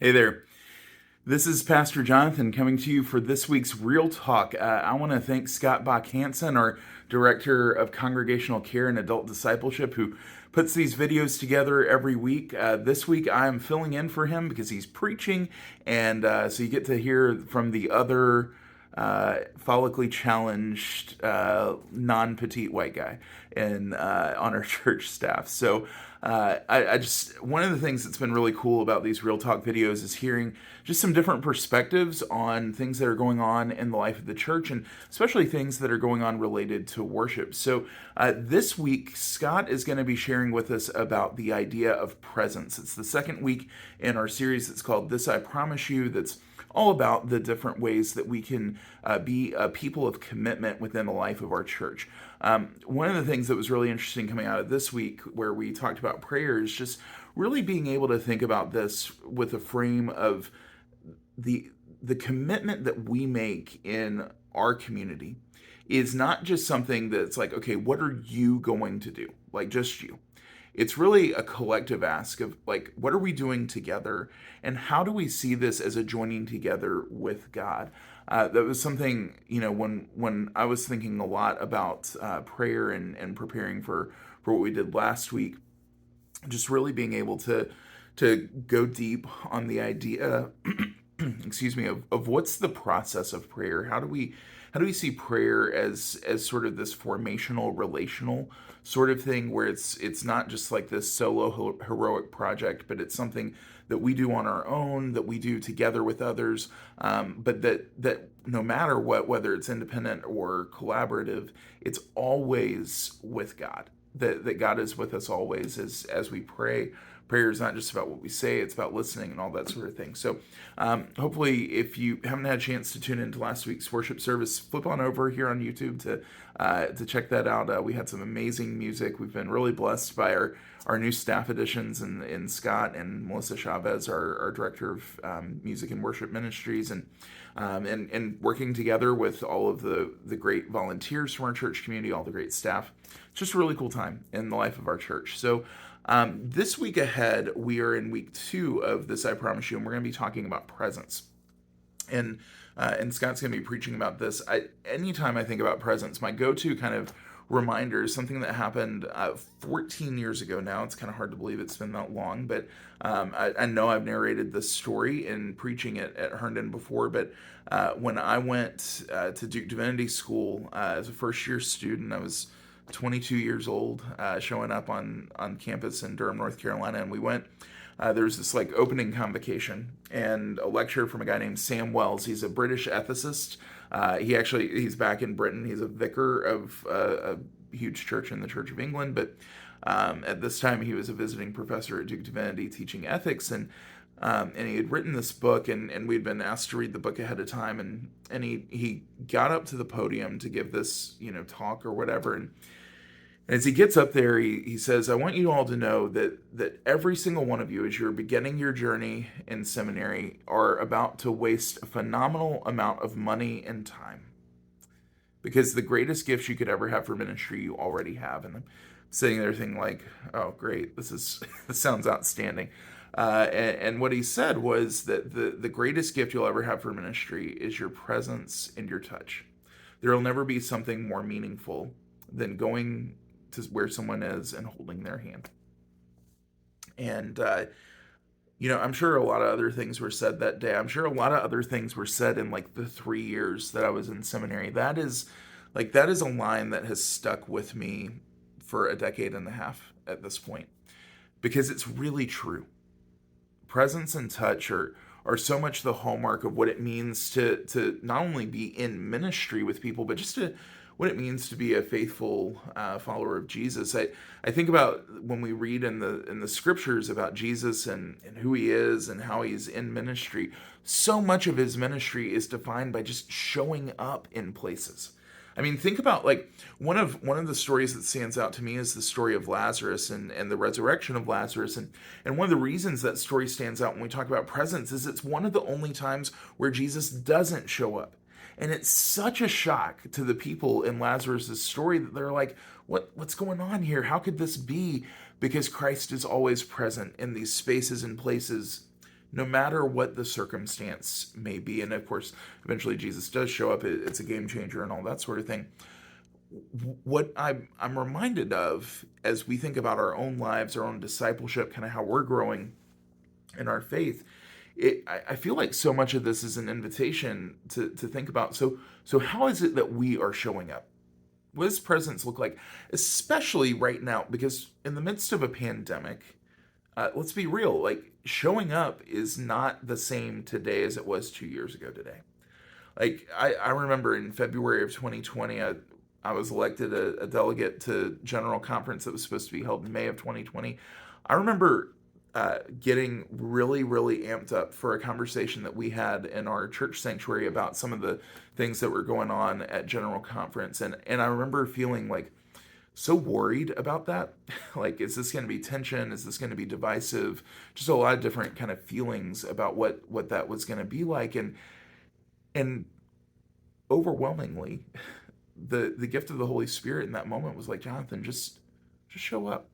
Hey there. This is Pastor Jonathan coming to you for this week's Real Talk. I want to thank Scott Bach Hansen, our Director of Congregational Care and Adult Discipleship, who puts these videos together every week. This week I am filling in for him because he's preaching, and so you get to hear from the other follically challenged, non-petite white guy on our church staff. So I just, one of the things that's been really cool about these Real Talk videos is hearing just some different perspectives on things that are going on in the life of the church, and especially things that are going on related to worship. So this week, Scott is going to be sharing with us about the idea of presence. It's the second week in our series that's called This I Promise You, that's all about the different ways that we can be a people of commitment within the life of our church. One of the things that was really interesting coming out of this week, where we talked about prayer, is just really being able to think about this with a frame of the commitment that we make in our community is not just something that's like, okay, what are you going to do? Like, just you. It's really a collective ask of, like, what are we doing together, and how do we see this as a joining together with God? That was something, when I was thinking a lot about prayer and preparing for what we did last week, just really being able to go deep on the idea excuse me, of what's the process of prayer. How do we see prayer as sort of this formational, relational sort of thing, where it's not just like this solo heroic project, but it's something that we do on our own, that we do together with others, but that no matter what, whether it's independent or collaborative, it's always with God. That God is with us always as we pray. Prayer is not just about what we say, it's about listening and all that sort of thing. So hopefully, if you haven't had a chance to tune into last week's worship service, flip on over here on YouTube to check that out. We had some amazing music. We've been really blessed by our new staff additions in Scott and Melissa Chavez, our director of music and worship ministries, and working together with all of the great volunteers from our church community, all the great staff. It's just a really cool time in the life of our church. So this week ahead, we are in week 2 of This I Promise You, and we're going to be talking about presence. And Scott's going to be preaching about this. Anytime I think about presence, my go-to kind of reminder is something that happened 14 years ago now. It's kind of hard to believe it's been that long, but I know I've narrated this story in preaching it at Herndon before, but when I went to Duke Divinity School as a first-year student, I was 22 years old, showing up on campus in Durham, North Carolina, and we went. There was this like opening convocation and a lecture from a guy named Sam Wells. He's a British ethicist. He's back in Britain. He's a vicar of a huge church in the Church of England, but at this time he was a visiting professor at Duke Divinity teaching ethics, and he had written this book, and we'd been asked to read the book ahead of time, and he got up to the podium to give this talk or whatever, and as he gets up there, he says, I want you all to know that every single one of you, as you're beginning your journey in seminary, are about to waste a phenomenal amount of money and time. Because the greatest gifts you could ever have for ministry, you already have. And I'm sitting there thinking like, oh, great, this sounds outstanding. And what he said was that the greatest gift you'll ever have for ministry is your presence and your touch. There will never be something more meaningful than going to where someone is and holding their hand. And, I'm sure a lot of other things were said that day. I'm sure a lot of other things were said in like the 3 years that I was in seminary. That is a line that has stuck with me for a decade and a half at this point, because it's really true. Presence and touch are so much the hallmark of what it means to not only be in ministry with people, but just to what it means to be a faithful follower of Jesus. I think about when we read in the scriptures about Jesus and who he is and how he's in ministry. So much of his ministry is defined by just showing up in places. I mean, think about like one of the stories that stands out to me is the story of Lazarus and the resurrection of Lazarus. And one of the reasons that story stands out when we talk about presence is it's one of the only times where Jesus doesn't show up. And it's such a shock to the people in Lazarus' story that they're like, what's going on here? How could this be? Because Christ is always present in these spaces and places no matter what the circumstance may be. And of course, eventually Jesus does show up. It's a game changer and all that sort of thing. What I'm reminded of as we think about our own lives, our own discipleship, kind of how we're growing in our faith, I feel like so much of this is an invitation to think about. So how is it that we are showing up? What does presence look like, especially right now? Because in the midst of a pandemic, let's be real, like showing up is not the same today as it was 2 years ago today. Like I remember in February of 2020, I was elected a delegate to general conference that was supposed to be held in May of 2020. I remember getting really, really amped up for a conversation that we had in our church sanctuary about some of the things that were going on at general conference. And I remember feeling like so worried about that. Like, is this going to be tension? Is this going to be divisive? Just a lot of different kind of feelings about what that was going to be like. And overwhelmingly, the gift of the Holy Spirit in that moment was like, Jonathan, just show up.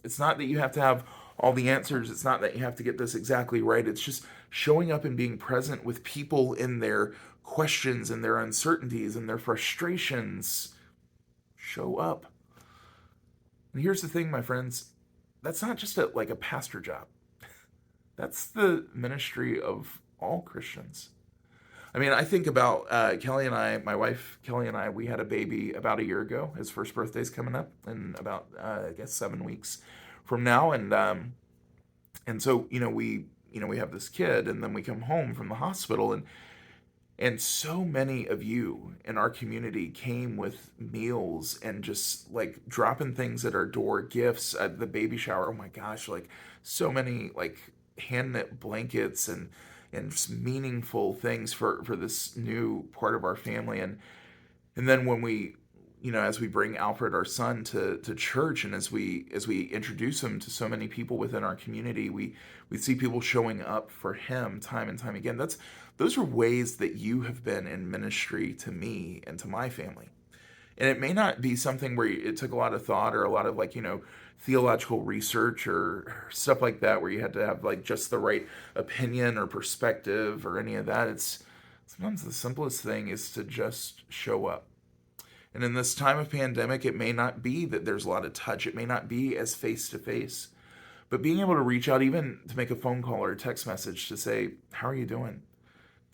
It's not that you have to have all the answers. It's not that you have to get this exactly right. It's just showing up and being present with people in their questions and their uncertainties and their frustrations. Show up. And here's the thing, my friends, that's not just like a pastor job. That's the ministry of all Christians. I mean, I think about Kelly and I, my wife Kelly and I, we had a baby about a year ago. His first birthday's coming up in about, I guess, 7 weeks from now. And so, we have this kid, and then we come home from the hospital, and so many of you in our community came with meals and just like dropping things at our door, gifts at the baby shower. Oh my gosh, like so many like hand knit blankets and just meaningful things for this new part of our family. And then when we, as we bring Alfred, our son, to church, and as we introduce him to so many people within our community, we see people showing up for him time and time again. Those are ways that you have been in ministry to me and to my family. And it may not be something where it took a lot of thought or a lot of theological research or stuff like that, where you had to have like just the right opinion or perspective or any of that. It's sometimes the simplest thing is to just show up. And in this time of pandemic, it may not be that there's a lot of touch. It may not be as face to face, but being able to reach out, even to make a phone call or a text message to say, how are you doing?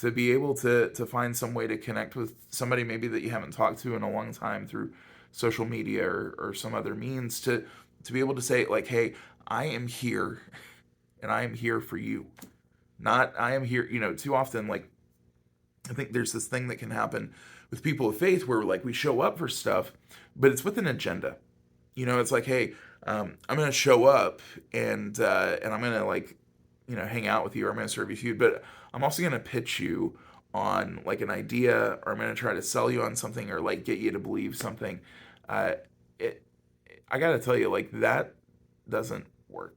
To be able to find some way to connect with somebody maybe that you haven't talked to in a long time through social media or some other means, to be able to say like, hey, I am here and I am here for you. Not I am here, too often, like I think there's this thing that can happen with people of faith where like we show up for stuff, but it's with an agenda. It's like, hey, I'm going to show up and I'm going to hang out with you, or I'm going to serve you food, but I'm also going to pitch you on like an idea, or I'm going to try to sell you on something, or like get you to believe something. Uh, it, I got to tell you, like that doesn't work.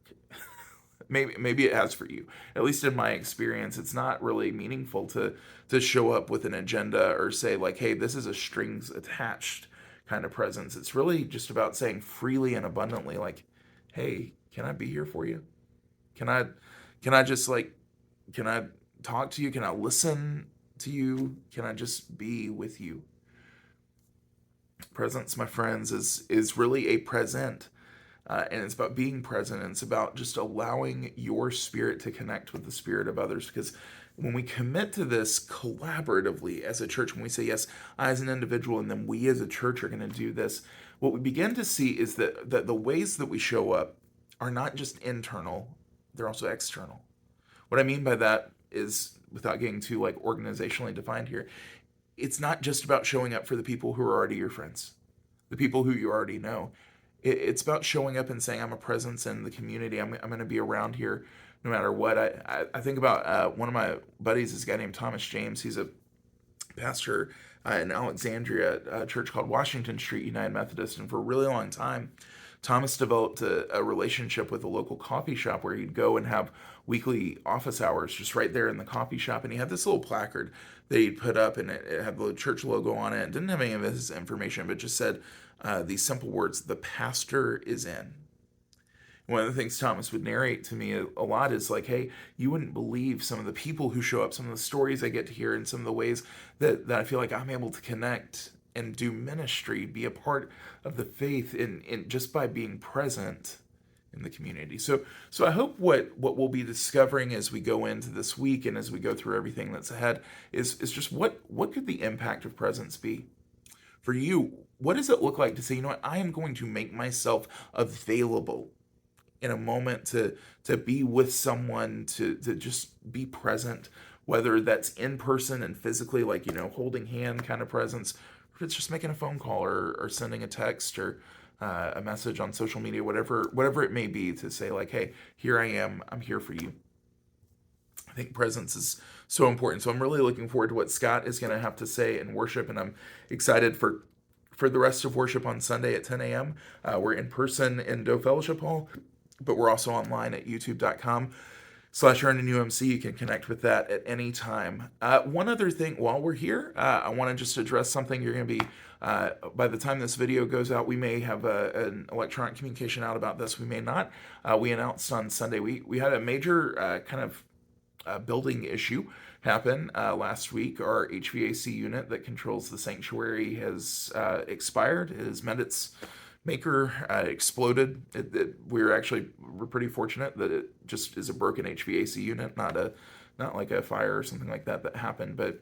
Maybe it has for you. At least in my experience, it's not really meaningful to show up with an agenda or say like, hey, this is a strings attached kind of presence. It's really just about saying freely and abundantly, like, hey, can I be here for you? Can I just can I talk to you? Can I listen to you? Can I just be with you? Presence, my friends, is really a present. And it's about being present, and it's about just allowing your spirit to connect with the spirit of others. Because when we commit to this collaboratively as a church, when we say, yes, I as an individual and then we as a church are going to do this, what we begin to see is that the ways that we show up are not just internal, they're also external. What I mean by that is, without getting too like organizationally defined here, it's not just about showing up for the people who are already your friends, the people who you already know. It's about showing up and saying, I'm a presence in the community. I'm going to be around here no matter what. I think about one of my buddies is a guy named Thomas James. He's a pastor in Alexandria, a church called Washington Street United Methodist. And for a really long time, Thomas developed a relationship with a local coffee shop where he'd go and have weekly office hours just right there in the coffee shop. And he had this little placard that he'd put up, and it had the church logo on it. It didn't have any of his information, but just said these simple words: the pastor is in. One of the things Thomas would narrate to me a lot is like, hey, you wouldn't believe some of the people who show up, some of the stories I get to hear, and some of the ways that I feel like I'm able to connect and do ministry, be a part of the faith in just by being present in the community. So I hope what we'll be discovering as we go into this week and as we go through everything that's ahead is just what could the impact of presence be for you. What does it look like to say, you know what, I am going to make myself available in a moment to be with someone, to just be present, whether that's in person and physically, like, holding hand kind of presence, or if it's just making a phone call or sending a text or a message on social media, whatever it may be, to say like, hey, here I am, I'm here for you. I think presence is so important. So I'm really looking forward to what Scott is going to have to say in worship, and I'm excited for the rest of worship on Sunday at 10 a.m. We're in person in Doe Fellowship Hall, but we're also online at youtube.com/Herndon UMC. You can connect with that at any time. One other thing while we're here, I want to just address something. You're going to be, by the time this video goes out, we may have an electronic communication out about this. We may not. We announced on Sunday, we had a major kind of building issue happen last week. Our HVAC unit that controls the sanctuary has expired. It has met its maker, exploded. We're pretty fortunate that it just is a broken HVAC unit, not like a fire or something like that happened. But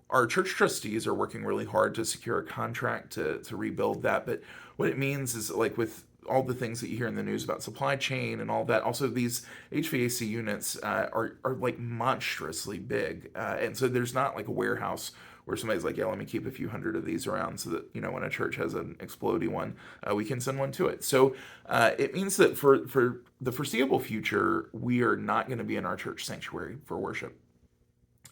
our church trustees are working really hard to secure a contract to rebuild that. But what it means is, like, with all the things that you hear in the news about supply chain and all that, also these HVAC units are like monstrously big, and so there's not like a warehouse where somebody's like, yeah, let me keep a few hundred of these around so that, when a church has an explodey one, we can send one to it. So it means that for the foreseeable future, we are not going to be in our church sanctuary for worship,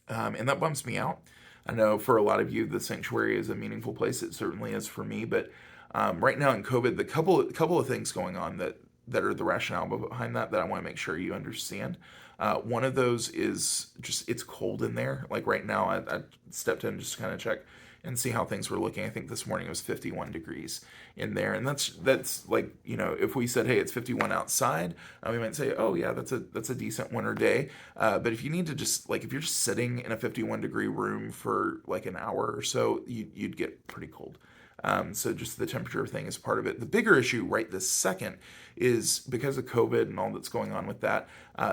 and that bums me out. I know for a lot of you, the sanctuary is a meaningful place. It certainly is for me, but right now in COVID, the couple of things going on that are the rationale behind that I want to make sure you understand. One of those is just, it's cold in there. Like right now, I stepped in just to kind of check and see how things were looking. I think this morning it was 51 degrees in there, and that's like, if we said, hey, it's 51 outside, we might say, oh yeah, that's a decent winter day. But if you need to just, like, if you're just sitting in a 51 degree room for like an hour or so, you'd get pretty cold. So just the temperature thing is part of it. The bigger issue right this second is because of COVID and all that's going on with that.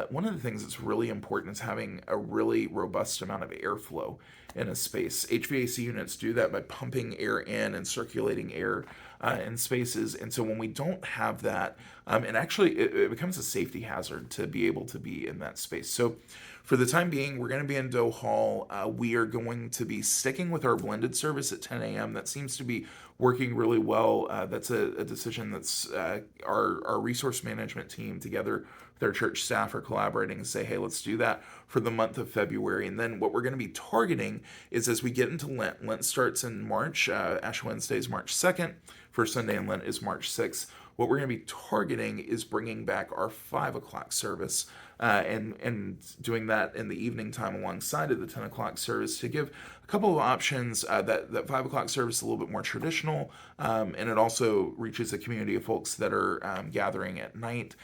One of the things that's really important is having a really robust amount of airflow in a space. HVAC units do that by pumping air in and circulating air in spaces. And so when we don't have that, and actually it becomes a safety hazard to be able to be in that space. So for the time being, we're going to be in Doe Hall. We are going to be sticking with our blended service at 10 a.m. That seems to be working really well. That's a decision that's our resource management team together with our church staff are collaborating to say, hey, let's do that for the month of February. And then what we're going to be targeting is, as we get into Lent. Lent starts in March. Ash Wednesday is March 2nd. First Sunday in Lent is March 6th. What we're going to be targeting is bringing back our 5 o'clock service and doing that in the evening time alongside of the 10 o'clock service, to give a couple of options. That 5 o'clock service is a little bit more traditional, and it also reaches a community of folks that are gathering at night,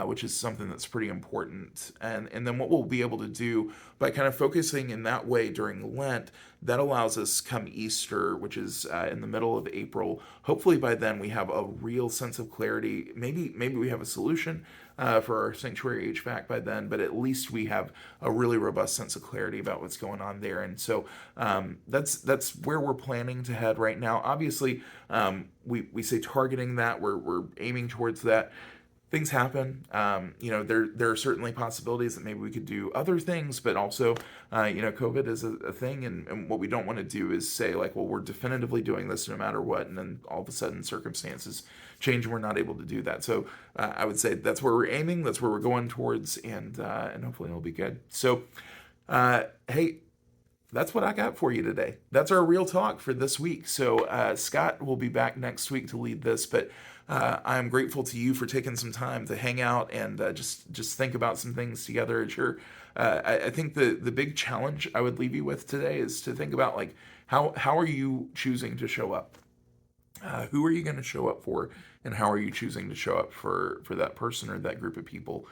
which is something that's pretty important. And then what we'll be able to do by kind of focusing in that way during Lent, that allows us come Easter, which is in the middle of April. Hopefully by then we have a real sense of clarity. Maybe we have a solution for our sanctuary HVAC by then, but at least we have a really robust sense of clarity about what's going on there. And so that's where we're planning to head right now. Obviously, we say targeting that, we're aiming towards that. Things happen. There are certainly possibilities that maybe we could do other things, but also, COVID is a thing, and what we don't want to do is say, like, well, we're definitively doing this no matter what, and then all of a sudden circumstances change and we're not able to do that. So I would say that's where we're aiming, that's where we're going towards, and hopefully it'll be good. So, hey, that's what I got for you today. That's our real talk for this week. So Scott will be back next week to lead this, but I'm grateful to you for taking some time to hang out and just think about some things together. I think the big challenge I would leave you with today is to think about, like, how are you choosing to show up? Who are you going to show up for, and how are you choosing to show up for that person or that group of people?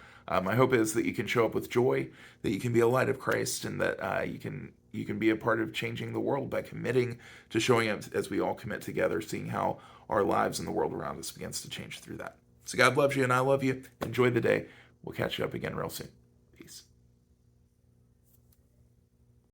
My hope is that you can show up with joy, that you can be a light of Christ, and that you can be a part of changing the world by committing to showing up as we all commit together, seeing how our lives and the world around us begins to change through that. So God loves you, and I love you. Enjoy the day. We'll catch you up again real soon.